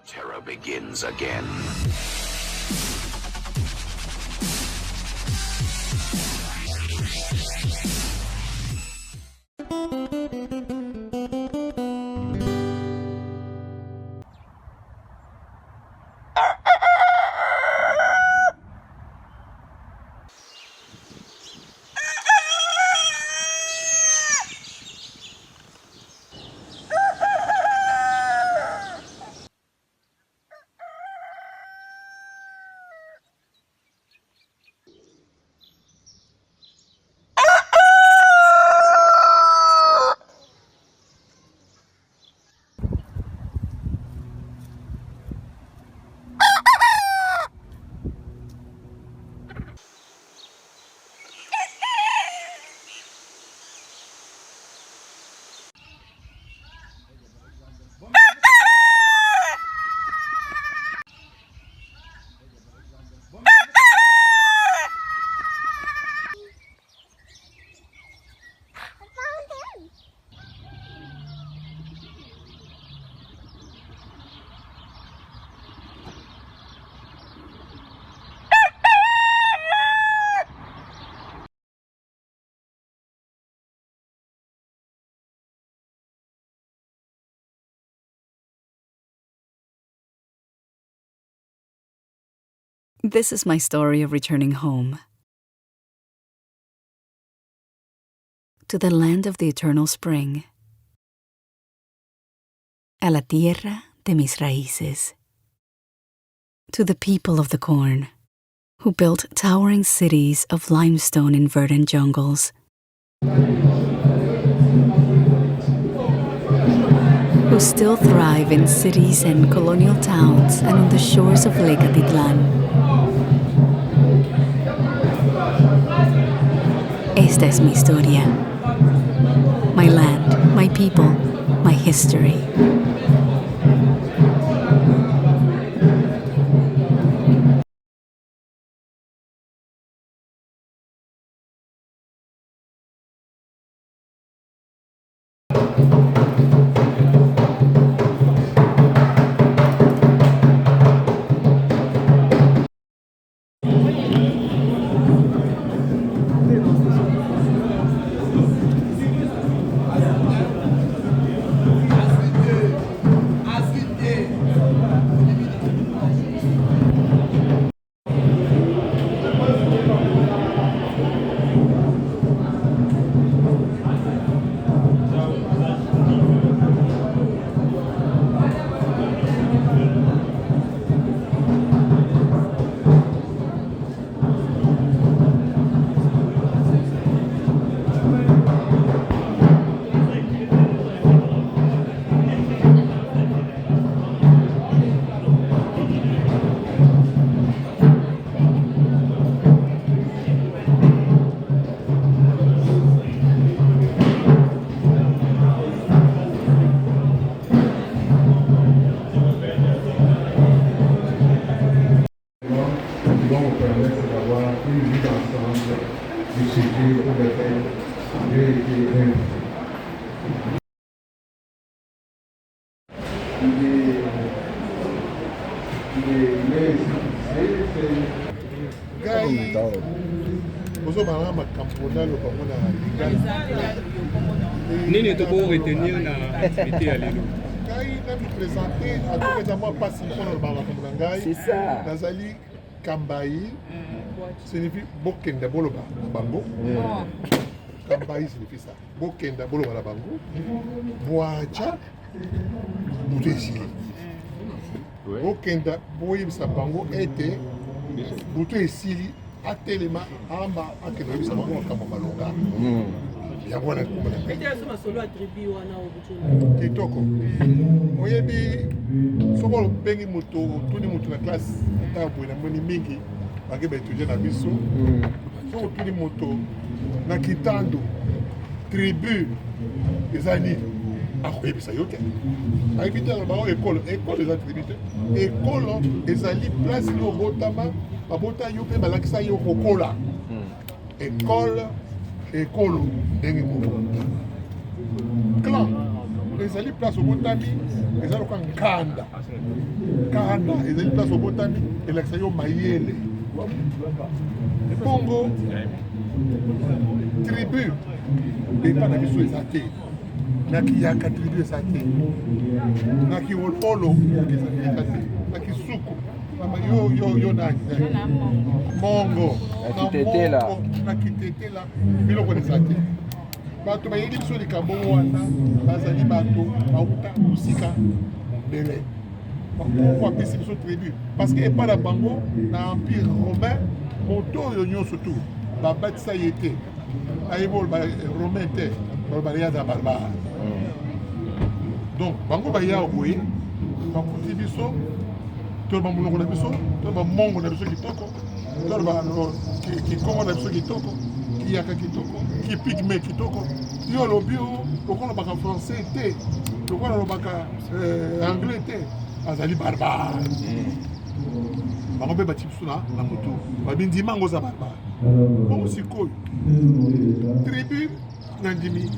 The terror begins again. This is my story of returning home. To the land of the eternal spring. A la tierra de mis raíces. To the people of the corn, who built towering cities of limestone in verdant jungles. Who still thrive in cities and colonial towns and on the shores of Lake Atitlan. Esta es mi historia. My land, my people, my history. Nini tu peux retenir na activité à l'élo? C'est ça. Nazali Kambayi signifie Bokenda Boloba Bango. Kambayi signifie ça. Bokenda Boloba Bango. Boacha Boutesili. Bokenda Boyibsa Bango était Boutesili atelema amba akenobisa Bango kama malonga. Yabona kumana. Kitoko. Oyebi soko bengi moto tuni moto na classe tabu na moni mingi bakeba étudier na biso. Soko tuni moto na kitando tribu ezali akoyebisa yo te. Ayibita na ba école des activités. École ezali place yo botama babota yo pe balakisa yo kokola. École ndenge moko. Clan ezali place obotami eza lokola nkanda ezali place obotami elakisa yo mayele bongo tribu epa na biso eza te nakiyaka tribu eza te nakiololo eza te nakisuku yo nani mongo nakitetela biloko eza te bato bayeli biso likambo wana bazali bato bauta mosika mondele pourquoi apesi biso tribu parce que epai na bango na empire romain moto oyo nyonso tu babatisa ye te ayebi oloba romain te baloba yaza barbare donc bango baya boye bakuti biso toloba monoko na biso toloba mongo na biso kitoko toloba kikongo na biso kitoko kiyaka kitoko kipigme kitoko yo olobi lokola olobaka français te lokola olobaka anglais te azali barbare bango mpe bati biso na motu babindima yango oza barbare bongo sikoyo tribu na ndimi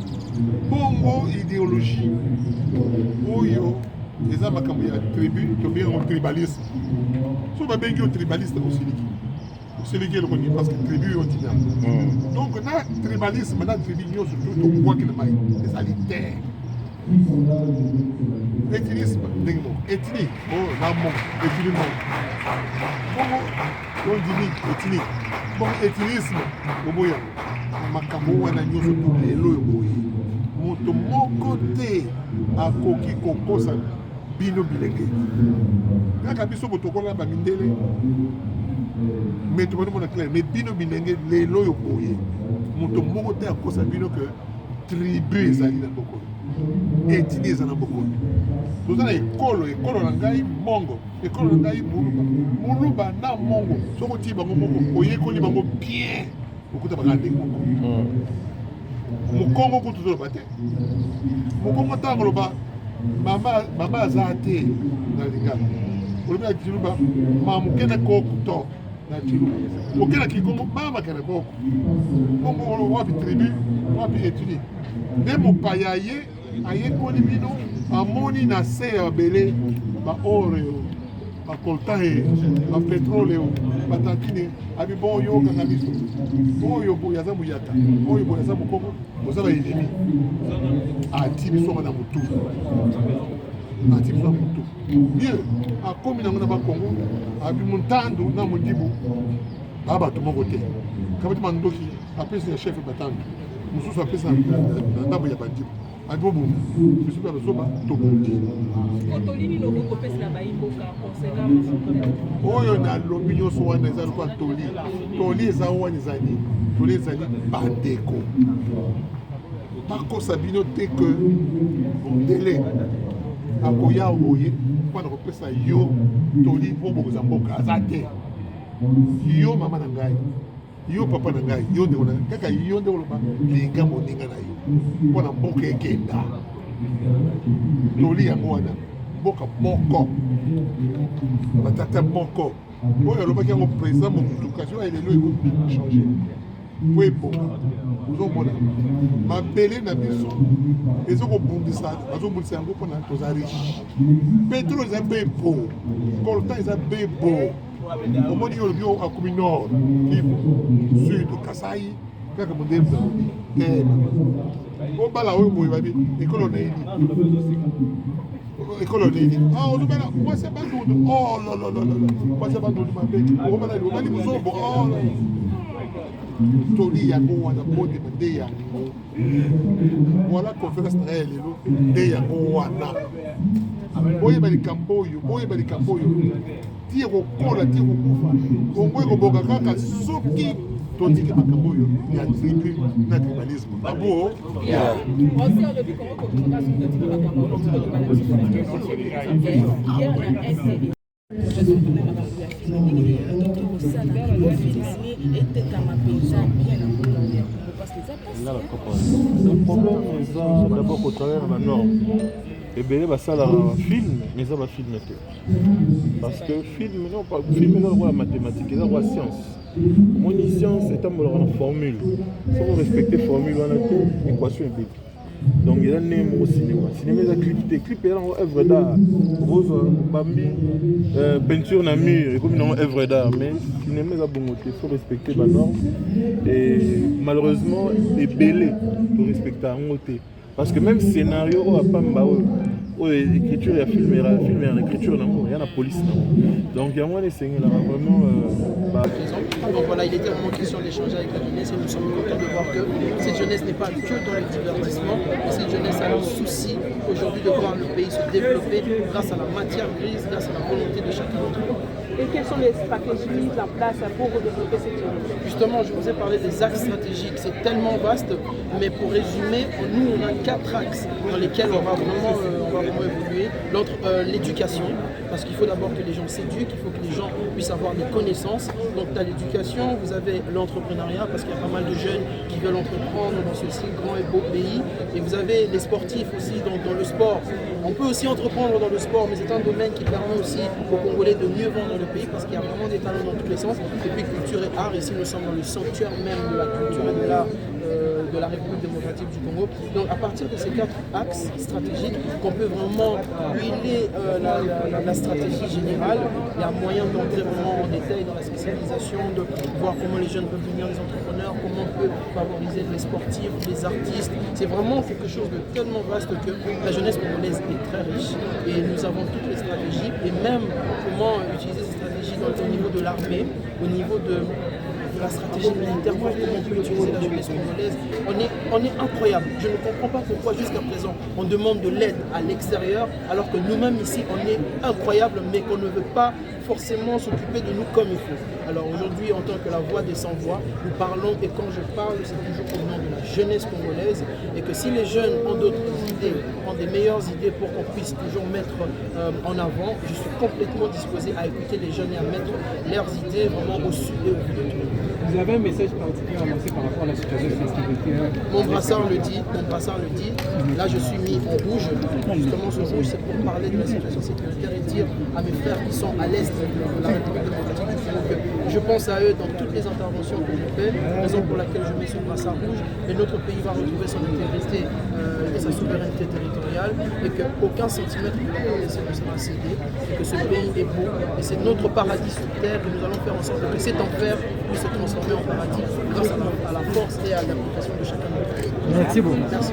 bongo idéologie oyo eza makambo ya tribu tobengi yango tribalisme so babengi yo tribaliste osiliki eloko nini parce que tribu yo ntina donc na tribalisme na tribu nyonso tokwaki na mai ezali te ethnisme ndenge moko ethnie na mongo ethnie mongo bongo yo ndimi ethnie bongo ethnisme oboya makambo wana nyonso lelo oyo boye moto moko te akoki kokosa bino bilenge kaka biso botokola bamindele mais tomoni mona clair mais bino bilenge lelo oyo boye moto moko te akosa bino ke tribu ezali na bokolo etini eza na bokolo toza na ekolo na ngai mongo ekolo na ngai muluba na mongo soko ti bango moko oyekoli bango bien okuta baka ndenge moko mokongo kutu toloba te mokongo ntango loba mama aza te na lingala olobi na kiluba mamokende koku to na kiluba okenda kikongo mama kende koku bongo wapi tribu wapi etuni nde mopaya ye ayekoli bino amoni na se ya babele baore bacoltan e bapetrole batantine abi bon oyo okanga biso oyo boye aza moyaka oyo boye aza mokongo boza baennemi ati biso na motu ati biso na motu bien akomi nango na bakongo abi montandu na mondibu baa bato moko te kabati mandoki apesi ya chef batandu mosusu apesi na ndambo ya bandibu abobunda biso mpe bazoba tobundi oyo nalobi nyonso wana eza lokola toli eza wana ezali toli ezali bandeko bakosa bino te ke mondele akoya boye mpona kopesa yo toli obokoza mboka aza te yo mama na ngai yo papa na ngai yo ndeko na kaka yo nde oloba linga moninga na yo mpona mboka ekenda toli yango wana mboka moko batata moko oyo alobaki yango président mobutu kasi oyo elelo ekoki change po ebonga ozomona mabele na biso ezokobundisa bazobundisa yango mpona toza riche pétrole eza bebo coltan eza bebo omoni oyo lobi akomi nord kivu sud kasai kaka mondele zalobi te obala oyo boye babi ekolo na ini ekolo nini ozobala mwasi bandundu mwasi bandundu mabe obala obali mozombo toli yango wana botema nde yango wala conférence na ye lelo nde yango wana boyeba likambo oyo tie kokola tie kokufa kongo ekoboka kaka soki tondiki makambo oyo ya tribu na tribalisme abo le problème est d'abord qu'au travers de la norme ebele basalaka film mais eza bafilme te parce que film eza lokola mathématique eza lokola science omoni science etambolaka na formule soko respecte formule wana te équation ebeti Donc il y a un cinéma. Cinéma, il y a clip. Clip, il y a une œuvre d'art. Rose, Bambi, peinture dans le mur, comme une œuvre d'art. Mais le cinéma, il faut respecter les normes. Et malheureusement, il est belé pour respecter la montée. Parce que même scénario, il n'y a pas l'écriture, il y a film, il y a l'écriture, il y a la police. Donc il y a moins de Seigneurs, vraiment. Donc voilà, il était vraiment question d'échanger avec la jeunesse et nous sommes contents de voir que cette jeunesse n'est pas que dans le divertissement, mais cette jeunesse a le souci aujourd'hui de voir le pays se développer grâce à la matière grise, grâce à la volonté de chacun d'entre nous. Et quelles sont les stratégies mises en place pour développer cette jeunesse? Justement, je vous ai parlé des axes stratégiques, c'est tellement vaste, mais pour résumer, nous on a 4 axes dans lesquels on va vraiment évoluer. L'éducation, parce qu'il faut d'abord que les gens s'éduquent, il faut que les gens puissent avoir des connaissances. Donc dans l'éducation, vous avez l'entrepreneuriat, parce qu'il y a pas mal de jeunes qui veulent entreprendre dans ce si grand et beau pays. Et vous avez les sportifs aussi, donc dans le sport. On peut aussi entreprendre dans le sport, mais c'est un domaine qui permet aussi aux Congolais de mieux vendre le pays, parce qu'il y a vraiment des talents dans tous les sens. Et puis culture et art, ici nous sommes dans le sanctuaire même de la culture et de l'art de la République démocratique du Congo. Donc à partir de ces 4 axes stratégiques, qu'on peut vraiment huiler la stratégie générale, il y a moyen d'entrer vraiment en détail dans la spécialisation, de voir comment les jeunes peuvent devenir des entrepreneurs, comment on peut favoriser les sportifs, les artistes. C'est vraiment quelque chose de tellement vaste que la jeunesse congolaise est très riche et nous avons toutes les stratégies et même comment utiliser ces stratégies au niveau de l'armée, au niveau de la stratégie militaire, voir comment on peut utiliser la jeunesse congolaise. On est incroyable. Je ne comprends pas pourquoi jusqu'à présent on demande de l'aide à l'extérieur alors que nous-mêmes ici on est incroyable mais qu'on ne veut pas forcément s'occuper de nous comme il faut. Alors aujourd'hui en tant que la voix des sans-voix, nous parlons et quand je parle c'est toujours au nom de la jeunesse congolaise et que si les jeunes ont d'autres idées, ont des meilleures idées pour qu'on puisse toujours mettre en avant, je suis complètement disposé à écouter les jeunes et à mettre leurs idées vraiment au sud et au vu de tout. Vous avez un message particulier à lancer par rapport à la situation de sécurité? Mon brassard le dit. Là, je suis mis en rouge. Justement, ce rouge, c'est pour parler de la situation sécuritaire et dire à mes frères qui sont à l'est de la République démocratique du Congo que je pense à eux dans toutes les interventions que je fais, raison pour laquelle je mets ce brassard rouge. Et notre pays va retrouver son intégrité et sa souveraineté territoriale et qu'aucun centimètre de la PDC ne sera cédé et que ce pays est beau et c'est notre paradis sur terre et nous allons faire en sorte que cet enfer puisse se transformer en paradis grâce à la force et à l'application de chacun de nous. Merci beaucoup.